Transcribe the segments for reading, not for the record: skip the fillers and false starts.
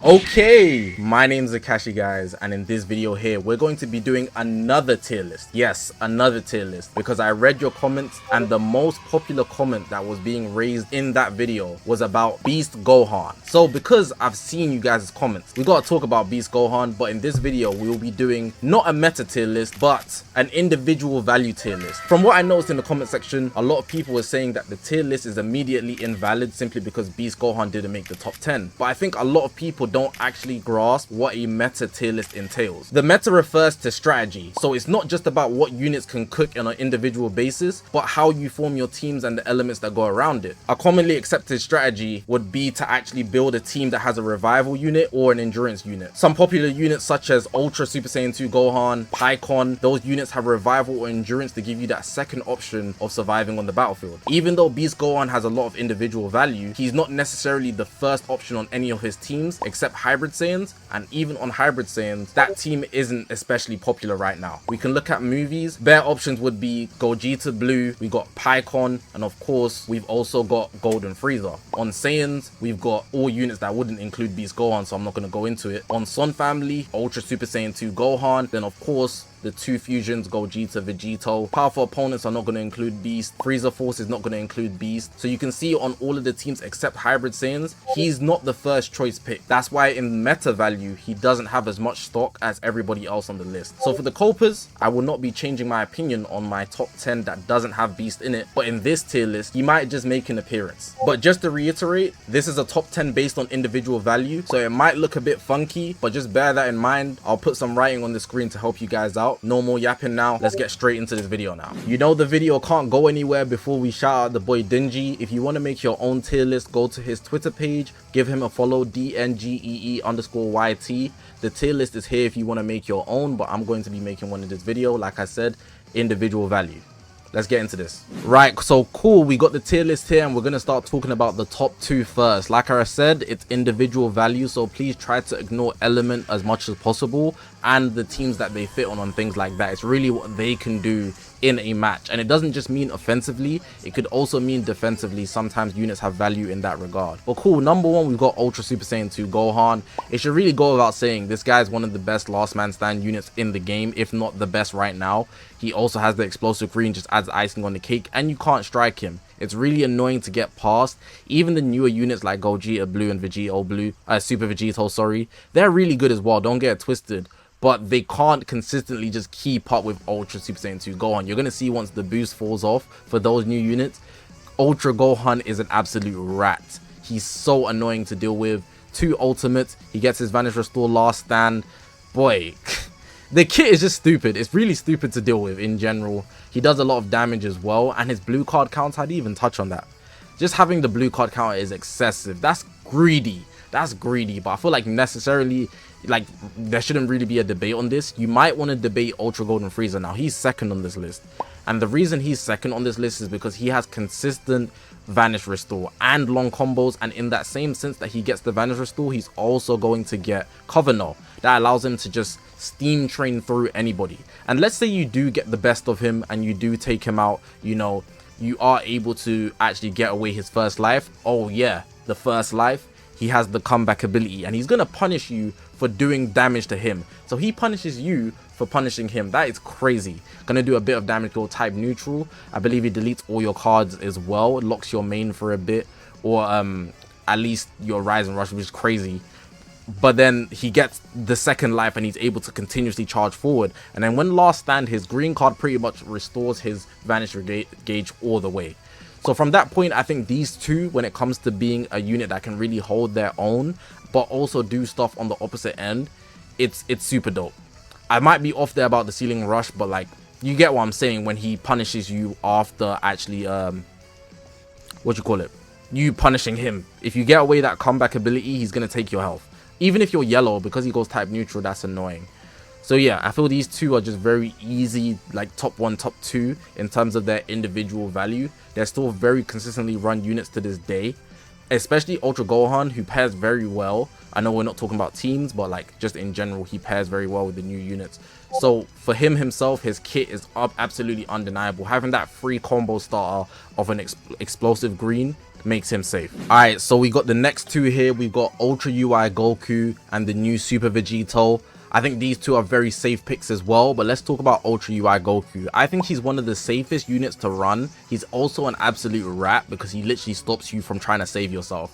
Okay, my name's Zakashi, guys, and in this video here we're going to be doing another tier list. Yes, another tier list, because I read your comments and the most popular comment that was being raised in that video was about Beast Gohan. So because I've seen you guys' comments, we gotta talk about Beast Gohan, but in this video we will be doing not a meta tier list but an individual value tier list. From what I noticed in the comment section, a lot of people were saying that the tier list is immediately invalid simply because Beast Gohan didn't make the top 10, but I think a lot of people don't actually grasp what a meta tier list entails. The meta refers to strategy, so it's not just about what units can cook on an individual basis, but how you form your teams and the elements that go around it. A commonly accepted strategy would be to actually build a team that has a revival unit or an endurance unit. Some popular units such as Ultra Super Saiyan 2 Gohan, Pycon, those units have revival or endurance to give you that second option of surviving on the battlefield. Even though Beast Gohan has a lot of individual value, he's not necessarily the first option on any of his teams except Hybrid Saiyans, and even on Hybrid Saiyans, that team isn't especially popular right now. We can look at movies. Bare options would be Gogeta Blue, we got Pycon, and of course we've also got Golden Frieza. On Saiyans, we've got all units that wouldn't include Beast Gohan, so I'm not going to go into it. On Son Family, Ultra Super Saiyan 2 Gohan, then of course the two fusions, Gogeta, VEGITO. Powerful opponents are not going to include Beast. Frieza Force is not going to include Beast. So you can see on all of the teams except Hybrid Saiyans, he's not the first choice pick. That's why in meta value, he doesn't have as much stock as everybody else on the list. So for the Copas, I will not be changing my opinion on my top 10 that doesn't have Beast in it. But in this tier list, he might just make an appearance. But just to reiterate, this is a top 10 based on individual value. So it might look a bit funky, but just bear that in mind. I'll put some writing on the screen to help you guys out. No more yapping now. Let's get straight into this video now. You know the video can't go anywhere before we shout out the boy Dingy. If you want to make your own tier list, go to his Twitter page, give him a follow, DNGEE_YT. The tier list is here if you want to make your own, but I'm going to be making one in this video. Like I said, individual value. Let's get into this. Right, so cool, we got the tier list here and we're going to start talking about the top two first. Like I said, it's individual value, so please try to ignore element as much as possible and the teams that they fit on things like that. It's really what they can do in a match, and it doesn't just mean offensively, it could also mean defensively. Sometimes units have value in that regard. But cool, number one, we've got Ultra Super Saiyan 2 Gohan. It should really go without saying, this guy is one of the best last man stand units in the game, if not the best right now. He also has the explosive green, just adds icing on the cake, and you can't strike him. It's really annoying to get past. Even the newer units like Gogeta Blue and VEGITO Blue, Super VEGITO, sorry, they're really good as well, don't get it twisted. But they can't consistently just keep up with Ultra Super Saiyan 2 Gohan. You're going to see once the boost falls off for those new units, Ultra Gohan is an absolute rat. He's so annoying to deal with. 2 ultimates, he gets his Vanish Restore last stand. Boy, the kit is just stupid. It's really stupid to deal with in general. He does a lot of damage as well, and his blue card count, I didn't even touch on that. Just having the blue card count is excessive. That's greedy. That's greedy, but I feel like necessarily, like, there shouldn't really be a debate on this. You might want to debate Ultra Golden Frieza. Now, he's second on this list, and the reason he's second on this list is because he has consistent Vanish Restore and long combos, and in that same sense that he gets the Vanish Restore, he's also going to get Cover Null. That allows him to just steam train through anybody. And let's say you do get the best of him and you do take him out, you know, you are able to actually get away his first life. Oh yeah, the first life. He has the comeback ability and he's going to punish you for doing damage to him. So he punishes you for punishing him. That is crazy. Going to do a bit of damage, go type neutral. I believe he deletes all your cards as well. It locks your main for a bit, or at least your Rise and Rush, which is crazy. But then he gets the second life and he's able to continuously charge forward. And then when last stand, his green card pretty much restores his Vanish gauge all the way. So from that point, I think these two, when it comes to being a unit that can really hold their own, but also do stuff on the opposite end, it's super dope. I might be off there about the ceiling rush, but like, you get what I'm saying when he punishes you after actually, you punishing him. If you get away that comeback ability, he's going to take your health. Even if you're yellow, because he goes type neutral, that's annoying. So yeah, I feel these two are just very easy, like top 1, top 2 in terms of their individual value. They're still very consistently run units to this day, especially Ultra Gohan, who pairs very well. I know we're not talking about teams, but like just in general, he pairs very well with the new units. So for him himself, his kit is absolutely undeniable. Having that free combo starter of an explosive green makes him safe. Alright, so we got the next two here. We've got Ultra UI Goku and the new Super Vegito. I think these two are very safe picks as well, but let's talk about Ultra UI Goku. I think he's one of the safest units to run. He's also an absolute rat because he literally stops you from trying to save yourself.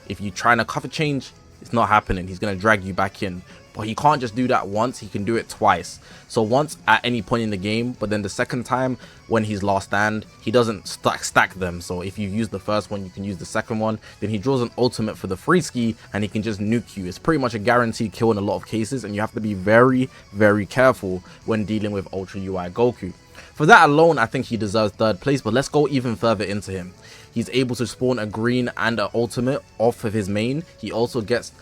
If you're trying to cover change, it's not happening. He's going to drag you back in. But he can't just do that once, he can do it twice. So once at any point in the game, but then the second time when he's last stand, he doesn't stack them. So if you use the first one, you can use the second one. Then he draws an ultimate for the free ski and he can just nuke you. It's pretty much a guaranteed kill in a lot of cases, and you have to be very, very careful when dealing with Ultra UI Goku. For that alone, I think he deserves third place, but let's go even further into him. He's able to spawn a green and an ultimate off of his main. He also gets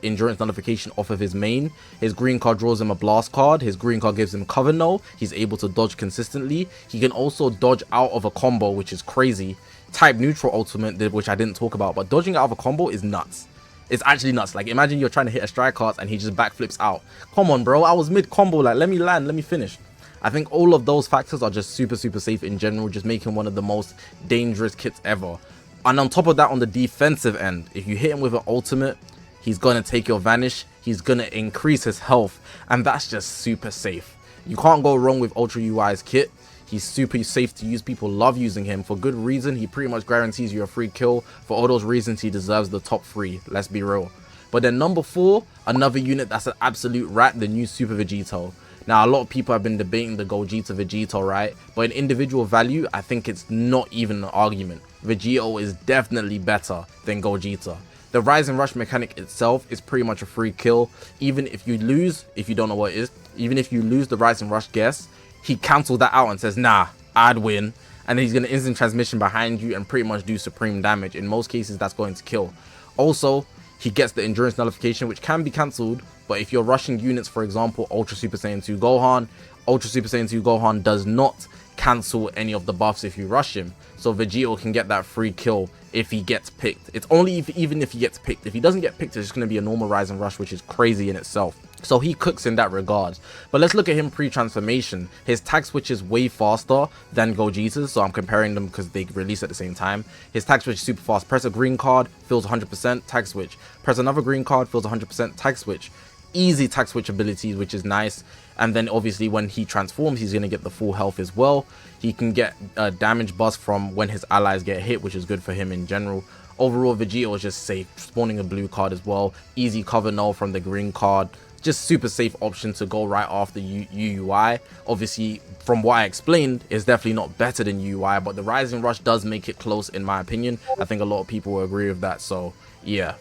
endurance nullification off of his main. His green card draws him a blast card. His green card gives him cover no. He's able to dodge consistently. He can also dodge out of a combo, which is crazy. Type neutral ultimate, which I didn't talk about, but dodging out of a combo is nuts. It's actually nuts. Like, imagine you're trying to hit a strike card and he just backflips out. Come on, bro. I was mid combo. Like, let me land. Let me finish. I think all of those factors are just super safe in general, just making one of the most dangerous kits ever. And on top of that, on the defensive end, if you hit him with an ultimate, he's going to take your vanish, he's going to increase his health, and that's just super safe. You can't go wrong with Ultra UI's kit. He's super safe to use. People love using him for good reason. He pretty much guarantees you a free kill. For all those reasons, he deserves the top 3, let's be real. But then number 4, another unit that's an absolute rat, the new Super Vegito. Now, a lot of people have been debating the Gogeta Vegito, right? But in individual value, I think it's not even an argument. Vegito is definitely better than Gogeta. The Rise and Rush mechanic itself is pretty much a free kill. Even if you lose, if you don't know what it is, even if you lose the Rise and Rush guess, he cancels that out and says, nah, I'd win. And then he's going to instant transmission behind you and pretty much do supreme damage. In most cases, that's going to kill. Also, he gets the endurance nullification, which can be cancelled. But if you're rushing units, for example, Ultra Super Saiyan 2 Gohan, Ultra Super Saiyan 2 Gohan does not cancel any of the buffs if you rush him. So Vegito can get that free kill if he gets picked. It's only even if he gets picked. If he doesn't get picked, it's just going to be a normal Rise and Rush, which is crazy in itself. So he cooks in that regard. But let's look at him pre-transformation. His tag switch is way faster than Gogeta's, so I'm comparing them because they release at the same time. His tag switch is super fast. Press a green card, fills 100%, tag switch. Press another green card, fills 100%, tag switch. Easy tag switch abilities, which is nice. And then obviously when he transforms, he's going to get the full health as well. He can get a damage bust from when his allies get hit, which is good for him in general. Overall, Vegito is just safe, spawning a blue card as well. Easy cover null from the green card. Just super safe option to go right after UUI. Obviously, from what I explained, it's definitely not better than UUI, but the Rising Rush does make it close in my opinion. I think a lot of people will agree with that. So yeah,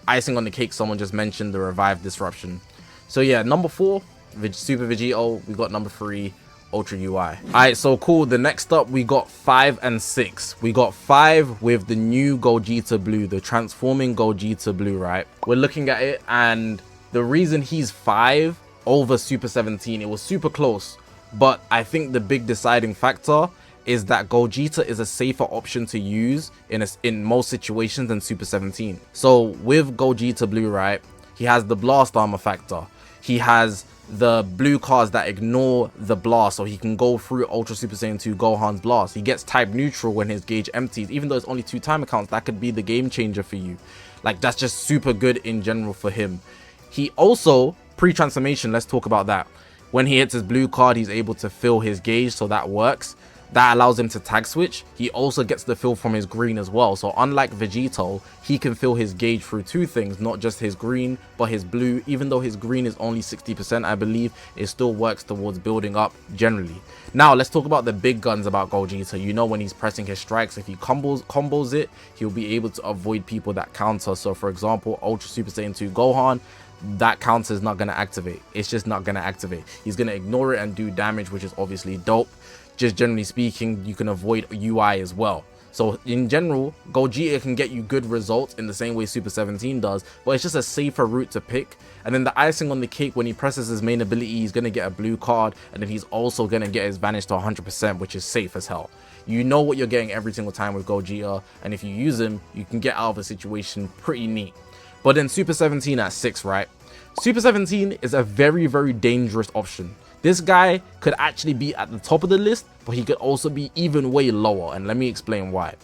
icing on the cake, someone just mentioned the Revive Disruption. So yeah, number 4, Super Vegito. We got number 3, Ultra UI. Alright, so cool. The next up, we got 5 and 6. We got 5 with the new Gogeta Blue, the transforming Gogeta Blue, right? We're looking at it, and the reason he's 5 over Super 17, it was super close, but I think the big deciding factor is that Gogeta is a safer option to use in most situations than Super 17. So with Gogeta Blue, right, he has the blast armor factor. He has the blue cards that ignore the blast, so he can go through Ultra Super Saiyan 2 Gohan's blast. He gets type neutral when his gauge empties. Even though it's only 2 time accounts, that could be the game changer for you. Like, that's just super good in general for him. He also, pre-transformation, let's talk about that. When he hits his blue card, he's able to fill his gauge, so that works. That allows him to tag switch. He also gets the fill from his green as well. So unlike Vegito, he can fill his gauge through 2 things, not just his green, but his blue. Even though his green is only 60%, I believe, it still works towards building up generally. Now, let's talk about the big guns about Gogeta. You know, when he's pressing his strikes, if he combos it, he'll be able to avoid people that counter. So for example, Ultra Super Saiyan 2 Gohan, that counter is not going to activate. It's just not going to activate. He's going to ignore it and do damage, which is obviously dope. Just generally speaking, you can avoid UI as well. So in general, Gogeta can get you good results in the same way Super 17 does, but it's just a safer route to pick. And then the icing on the cake, when he presses his main ability, he's going to get a blue card, and then he's also going to get his vanish to 100%, which is safe as hell. You know what you're getting every single time with Gogeta, and if you use him, you can get out of a situation pretty neat. But then Super 17 at 6, right? Super 17 is a very, very dangerous option. This guy could actually be at the top of the list, but he could also be even way lower, and let me explain why.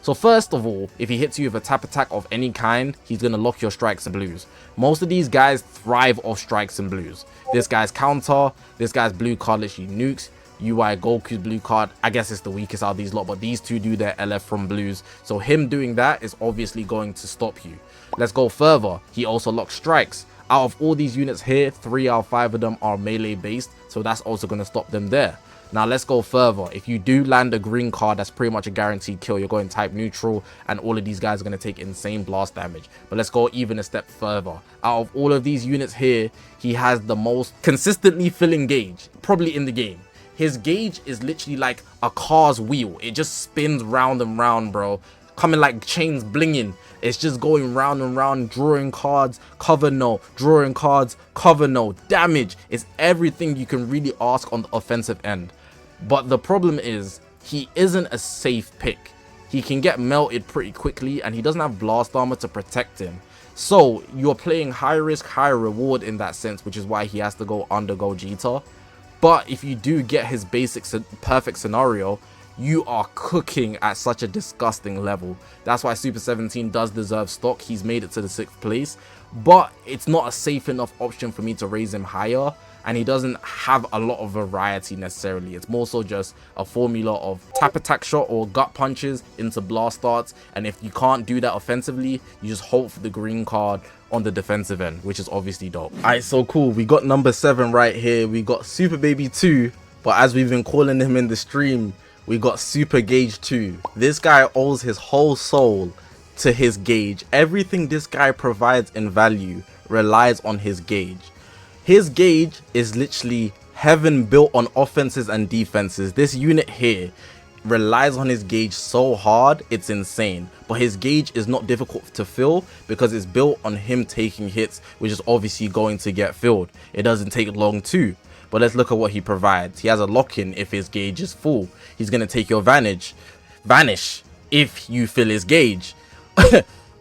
So first of all, if he hits you with a tap attack of any kind, he's going to lock your strikes and blues. Most of these guys thrive off strikes and blues. This guy's counter, this guy's blue card literally nukes. UI Goku's blue card, I guess it's the weakest out of these lot, but these two do their LF from blues. So him doing that is obviously going to stop you. Let's go further. He also locks strikes. Out of all these units here, 3 out of 5 of them are melee based, so that's also going to stop them there. Now let's go further. If you do land a green card, that's pretty much a guaranteed kill. You're going type neutral, and all of these guys are going to take insane blast damage. But let's go even a step further. Out of all of these units here, he has the most consistently filling gauge, probably in the game. His gauge is literally like a car's wheel. It just spins round and round, bro. Coming like chains blinging. It's just going round and round, drawing cards, cover no, drawing cards, cover no, damage. It's everything you can really ask on the offensive end. But the problem is, he isn't a safe pick. He can get melted pretty quickly, and he doesn't have blast armor to protect him. So you're playing high risk, high reward in that sense, which is why he has to go under GOGETA. But if you do get his basic perfect scenario, you are cooking at such a disgusting level. That's why Super 17 does deserve stock. He's made it to the 6th place, but it's not a safe enough option for me to raise him higher, and he doesn't have a lot of variety necessarily. It's more so just a formula of tap attack shot or gut punches into blast darts, and if you can't do that offensively, you just hope for the green card on the defensive end, which is obviously dope. Alright, so cool. We got number 7 right here. We got Super Baby 2, but as we've been calling him in the stream, we got Super Gauge 2. This guy owes his whole soul to his gauge. Everything this guy provides in value relies on his gauge. His gauge is literally heaven built on offenses and defenses. This unit here relies on his gauge so hard, it's insane. But his gauge is not difficult to fill because it's built on him taking hits, which is obviously going to get filled. It doesn't take long too. But let's look at what he provides. He has a lock-in if his gauge is full. He's going to take your vanish if you fill his gauge.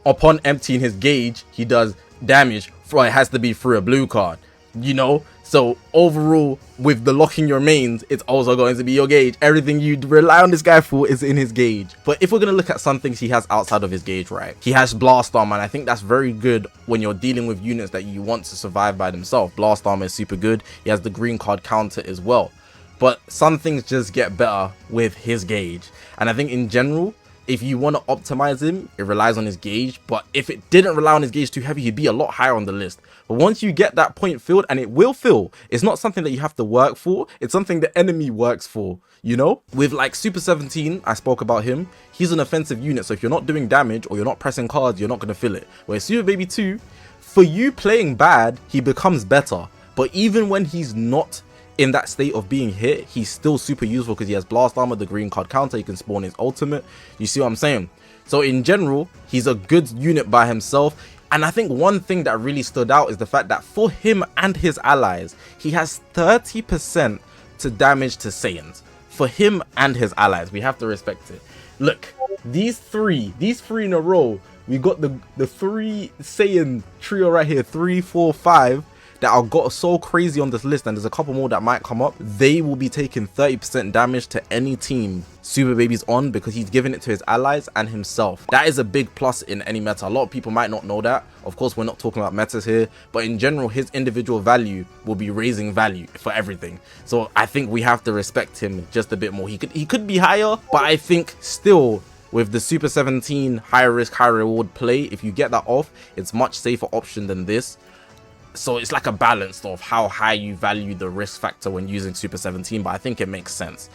Upon emptying his gauge, he does damage. It has to be through a blue card, you know? So overall, with the locking your mains, it's also going to be your gauge. Everything you rely on this guy for is in his gauge. But if we're going to look at some things he has outside of his gauge, right? He has blast armor, and I think that's very good when you're dealing with units that you want to survive by themselves. Blast armor is super good. He has the green card counter as well. But some things just get better with his gauge. And I think in general, if you want to optimize him, it relies on his gauge. But if it didn't rely on his gauge too heavy, he'd be a lot higher on the list. But once you get that point filled, and it will fill, it's not something that you have to work for. It's something the enemy works for, you know? With like Super 17, I spoke about him. He's an offensive unit. So if you're not doing damage or you're not pressing cards, you're not going to fill it. Whereas Super Baby 2, for you playing bad, he becomes better. But even when he's not in that state of being hit, he's still super useful because he has blast armor, the green card counter, he can spawn his ultimate. You see what I'm saying? So in general, he's a good unit by himself. And I think one thing that really stood out is the fact that for him and his allies, he has 30% to damage to Saiyans. For him and his allies, we have to respect it. Look, these three in a row, we got the 3 Saiyan trio right here, 3, 4, 5. That are got so crazy on this list, and there's a couple more that might come up. They will be taking 30% damage to any team Super Baby's on, because he's giving it to his allies and himself. That is a big plus in any meta. A lot of people might not know that. Of course, we're not talking about metas here, but in general, his individual value will be raising value for everything. So I think we have to respect him just a bit more. He could be higher, but I think still, with the Super 17 high risk, high reward play, if you get that off, it's much safer option than this. So it's like a balance of how high you value the risk factor when using Super 17, but I think it makes sense.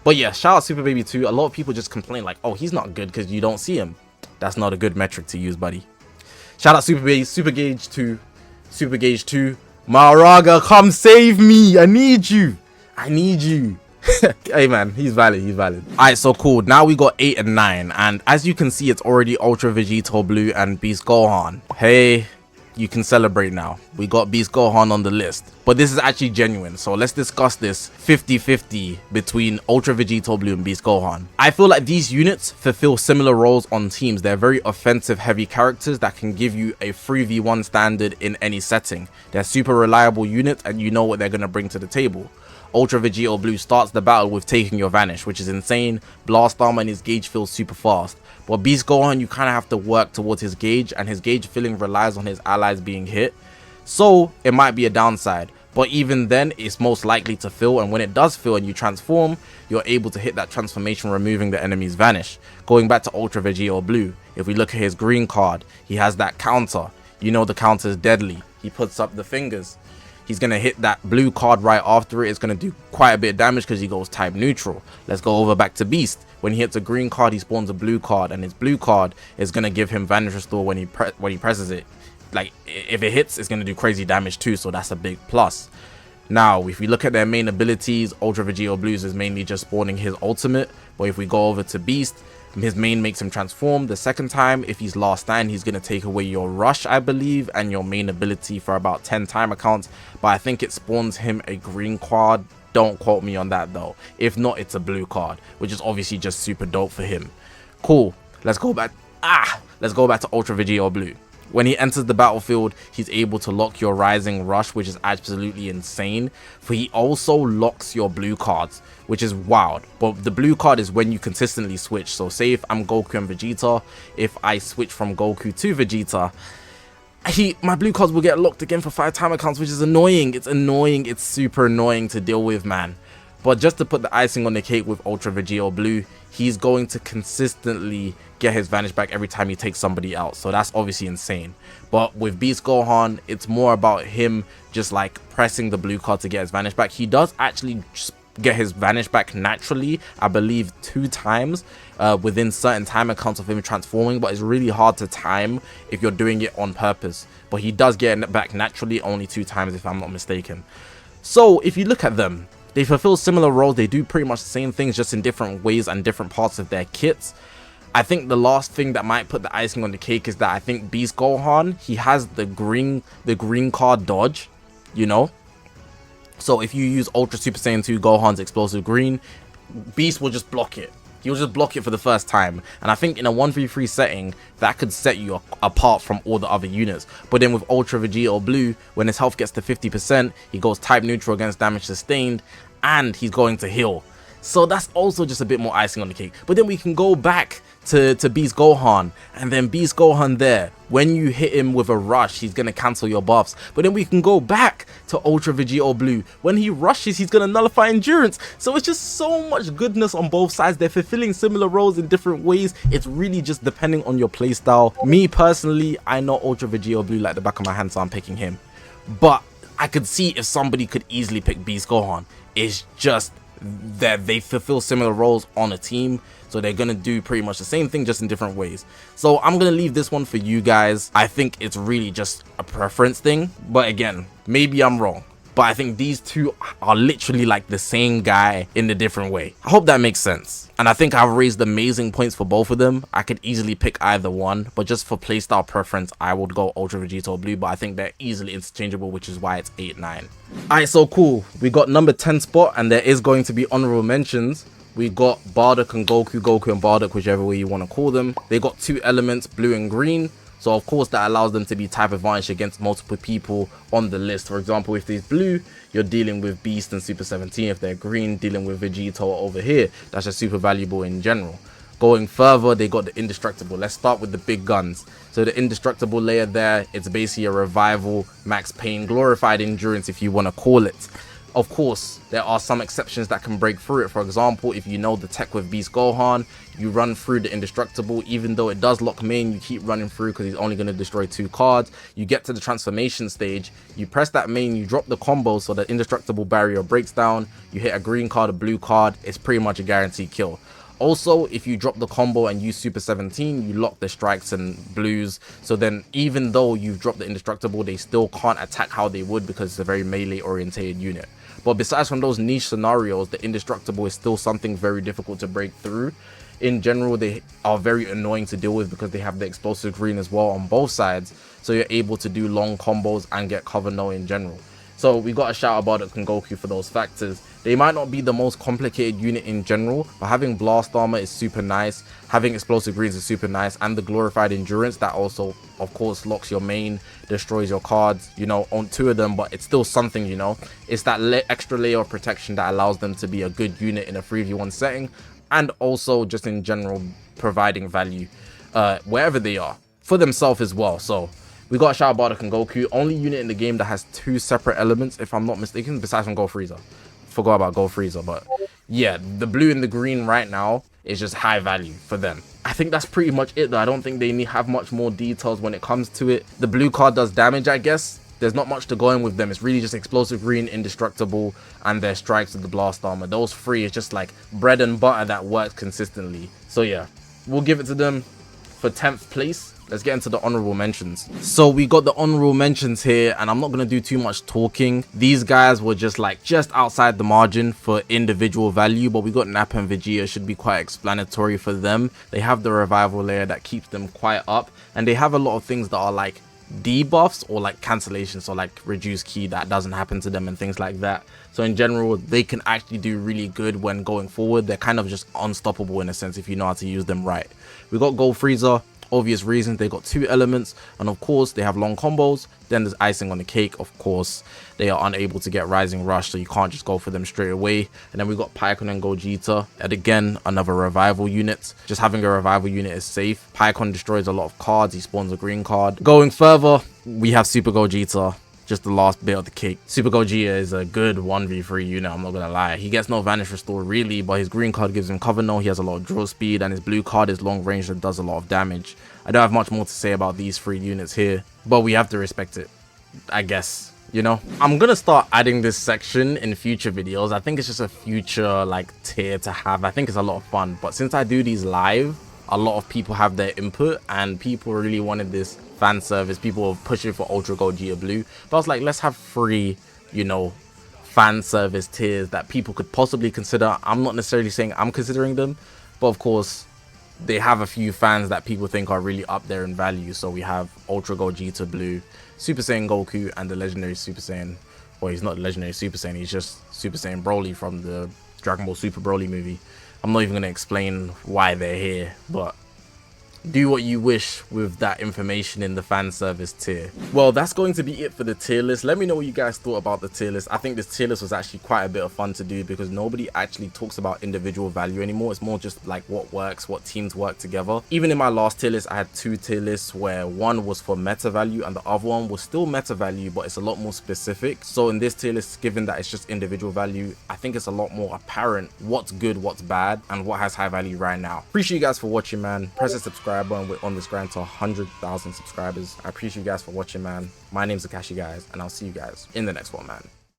But yeah, shout out Super Baby 2. A lot of people just complain like, oh, he's not good because you don't see him. That's not a good metric to use, buddy. Shout out Super Baby, Super Gauge 2, Super Gauge 2. Maraga, come save me. I need you. I need you. Hey man, he's valid, he's valid. Alright, so cool. Now we got 8 and 9. And as you can see, it's already Ultra VEGITO Blue and Beast Gohan. Hey, you can celebrate now. We got Beast Gohan on the list. But this is actually genuine. So let's discuss this 50-50 between Ultra VEGITO Blue and Beast Gohan. I feel like these units fulfill similar roles on teams. They're very offensive heavy characters that can give you a 3v1 standard in any setting. They're super reliable units and you know what they're going to bring to the table. Ultra Vegito Blue starts the battle with taking your Vanish, which is insane. Blast Armor and his gauge feels super fast. But Beast Gohan, you kind of have to work towards his gauge, and his gauge filling relies on his allies being hit. So it might be a downside. But even then, it's most likely to fill, and when it does fill and you transform, you're able to hit that transformation, removing the enemy's Vanish. Going back to Ultra Vegito Blue, if we look at his green card, he has that counter. You know the counter is deadly. He puts up the fingers. He's going to hit that blue card right after it. It's going to do quite a bit of damage because he goes type neutral. Let's go over back to Beast. When he hits a green card, he spawns a blue card, and his blue card is going to give him Vanish Restore when he presses it. Like, if it hits, it's going to do crazy damage too, so that's a big plus. Now, if we look at their main abilities, Ultra Vegito Blues is mainly just spawning his ultimate. But if we go over to Beast, his main makes him transform. The second time, if he's last stand, he's going to take away your rush, I believe, and your main ability for about 10 timer counts. But I think it spawns him a green card. Don't quote me on that though. If not, it's a blue card, which is obviously just super dope for him. Cool. Let's go back. Let's go back to Ultra Vegito Blue. When he enters the battlefield, he's able to lock your Rising Rush, which is absolutely insane. For he also locks your blue cards, which is wild. But the blue card is when you consistently switch. So say if I'm Goku and Vegeta, if I switch from Goku to Vegeta, my blue cards will get locked again for 5 timer counts, which is annoying. It's annoying. It's super annoying to deal with, man. But just to put the icing on the cake with Ultra Vegito Blue, he's going to consistently get his Vanish back every time he takes somebody out. So that's obviously insane. But with Beast Gohan, it's more about him just like pressing the blue card to get his Vanish back. He does actually get his Vanish back naturally, I believe 2 times within certain timer counts of him transforming. But it's really hard to time if you're doing it on purpose. But he does get it back naturally only 2 times if I'm not mistaken. So if you look at them, they fulfill similar roles. They do pretty much the same things, just in different ways and different parts of their kits. I think the last thing that might put the icing on the cake is that I think Beast Gohan, he has the green card dodge, you know. So if you use Ultra Super Saiyan 2 Gohan's explosive green, Beast will just block it. He'll just block it for the first time. And I think in a 1v3 setting, that could set you apart from all the other units. But then with Ultra Vegito Blue, when his health gets to 50%, he goes type neutral against damage sustained, and he's going to heal. So that's also just a bit more icing on the cake. But then we can go back to Beast Gohan, and then Beast Gohan there, when you hit him with a rush, he's going to cancel your buffs. But then we can go back to Ultra Vegito Blue. When he rushes, he's going to nullify endurance. So it's just so much goodness on both sides. They're fulfilling similar roles in different ways. It's really just depending on your playstyle. Me personally, I know Ultra Vegito Blue like the back of my hand, so I'm picking him. But I could see if somebody could easily pick Beast Gohan. It's just that they fulfill similar roles on a team, so they're gonna do pretty much the same thing, just in different ways. So I'm gonna leave this one for you guys. I think it's really just a preference thing, but again, maybe I'm wrong. But I think these two are literally like the same guy in a different way. I hope that makes sense. And I think I've raised amazing points for both of them. I could easily pick either one, but just for playstyle preference, I would go Ultra Vegito Blue, but I think they're easily interchangeable, which is why it's 8-9. Alright, so cool. We got number 10 spot, and there is going to be honorable mentions. We got Bardock and Goku, Goku and Bardock, whichever way you want to call them. They got 2 elements, blue and green. So of course that allows them to be type advantage against multiple people on the list. For example, if they're blue, you're dealing with Beast and Super 17. If they're green, dealing with Vegito over here. That's just super valuable in general. Going further, they got the indestructible. Let's start with the big guns. So the indestructible layer there, it's basically a revival, max pain, glorified endurance if you want to call it. Of course, there are some exceptions that can break through it. For example, if you know the tech with Beast Gohan, you run through the indestructible. Even though it does lock main, you keep running through because he's only going to destroy 2 cards. You get to the transformation stage, you press that main, you drop the combo so the indestructible barrier breaks down. You hit a green card, a blue card, it's pretty much a guaranteed kill. Also, if you drop the combo and use Super 17, you lock the strikes and blues. So then even though you've dropped the indestructible, they still can't attack how they would because it's a very melee orientated unit. But besides from those niche scenarios, the indestructible is still something very difficult to break through. In general, they are very annoying to deal with because they have the explosive green as well on both sides. So you're able to do long combos and get cover no in general. So we got a shout out Bardock and Goku for those factors. They might not be the most complicated unit in general, but having blast armor is super nice, having explosive greens is super nice, and the glorified endurance that also of course locks your main, destroys your cards, you know, on 2 of them, but it's still something, you know. It's that extra layer of protection that allows them to be a good unit in a 3v1 setting, and also just in general providing value wherever they are for themselves as well. So we got a shout out Bardock and Goku, only unit in the game that has 2 separate elements if I'm not mistaken, besides from Go Frieza. Forgot about Go Frieza, but yeah, the blue and the green right now is just high value for them. I think that's pretty much it though. I don't think they have much more details when it comes to it. The blue card does damage, I guess. There's not much to go in with them. It's really just explosive green, indestructible, and their strikes with the blast armor. Those 3 is just like bread and butter that works consistently. So yeah, we'll give it to them for 10th place. Let's get into the honorable mentions. So we got the honorable mentions here, and I'm not gonna do too much talking. These guys were just outside the margin for individual value, but we got Nappa and Vegeta, should be quite explanatory for them. They have the revival layer that keeps them quite up, and they have a lot of things that are like debuffs or like cancellations, so like reduced ki that doesn't happen to them and things like that. So in general, they can actually do really good when going forward. They're kind of just unstoppable in a sense if you know how to use them right. We got Gold Frieza. Obvious reasons, they got 2 elements, and of course they have long combos. Then there's icing on the cake, of course they are unable to get Rising Rush, so you can't just go for them straight away. And then we got Pikkon and Gogeta, and again another revival unit. Just having a revival unit is safe. Pikkon destroys a lot of cards, he spawns a green card. Going further, we have Super Gogeta, just the last bit of the cake. Super Gogeta is a good 1v3 unit, I'm not gonna lie. He gets no Vanish Restore really, but his green card gives him cover no, he has a lot of draw speed, and his blue card is long range and does a lot of damage. I don't have much more to say about these 3 units here, but we have to respect it, I guess, you know. I'm gonna start adding this section in future videos. I think it's just a future like tier to have. I think it's a lot of fun, but since I do these live, a lot of people have their input and people really wanted this fan service. People were pushing for Ultra Gogeta Blue, but I was like, let's have 3, you know, fan service tiers that people could possibly consider. I'm not necessarily saying I'm considering them, but of course they have a few fans that people think are really up there in value. So we have Ultra Gogeta Blue, Super Saiyan Goku, and the legendary Super Saiyan. Well, he's not legendary Super Saiyan, he's just Super Saiyan Broly from the Dragon Ball Super Broly movie. I'm not even going to explain why they're here, but do what you wish with that information in the fan service tier. Well, that's going to be it for the tier list. Let me know what you guys thought about the tier list. I think this tier list was actually quite a bit of fun to do because nobody actually talks about individual value anymore. It's more just like what works, what teams work together. Even in my last tier list, I had 2 tier lists where one was for meta value and the other one was still meta value, but it's a lot more specific. So in this tier list, given that it's just individual value, I think it's a lot more apparent what's good, what's bad, and what has high value right now. Appreciate you guys for watching, man. Press the subscribe button. We're on this grind to 100,000 subscribers. I appreciate you guys for watching, man. My name's Zakashi, guys, and I'll see you guys in the next one, man.